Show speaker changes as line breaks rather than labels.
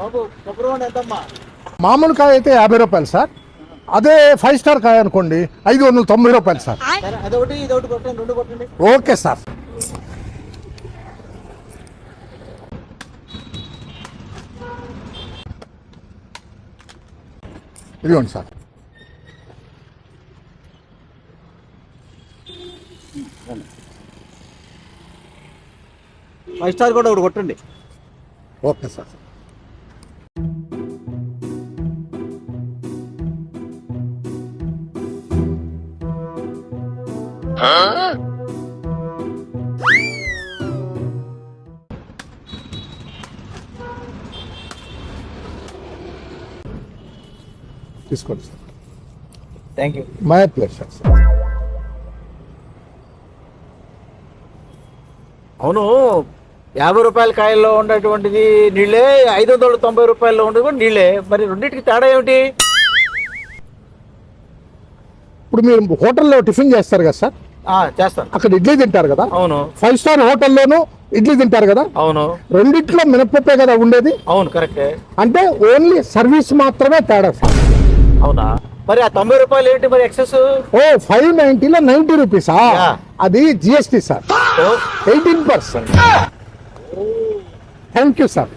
బాబు కొబ్బరి బోండా ఎంతమ్మా?
మామూలు కాయ అయితే 50 రూపాయలు సార్. అదే 5 స్టార్ కాయ అనుకోండి 590 రూపాయలు సార్.
సరే అదొకటి ఇదొకటి కొట్టండి, 2 కొట్టండి.
Okay sir. ఇదిగోండి సార్.
ఫైవ్ స్టార్ కూడా ఒకటి కొట్టండి.
Okay sir. తీసుకోండి sir.
Thank you.
My pleasure sir.
అవును, 50 రూపాయల కాయల్లో ఉన్నటువంటిది నీళ్ళే, 590 రూపాయల్లో ఉండేది కూడా నీళ్ళే. మరి రెండింటికి తేడా ఏమిటి?
ఇప్పుడు మీరు హోటల్లో టిఫిన్ చేస్తారు కదా సార్,
చేస్తాను.
అక్కడ ఇడ్లీ తింటారు కదా.
అవును.
5 స్టార్ హోటల్లోనూ ఇడ్లీ తింటారు కదా.
అవును.
రెండిట్లో మినపప్పే కదా ఉండేది.
అవును, కరెక్టే.
అంటే ఓన్లీ సర్వీస్ మాత్రమే తేడా సార్.
అవునా? మరి ఆ 90 రూపాయలు ఏంటి మరి ఎక్సెస్?
590లో 90 రూపీసా? అది GST sir, 18%. Thank you sir.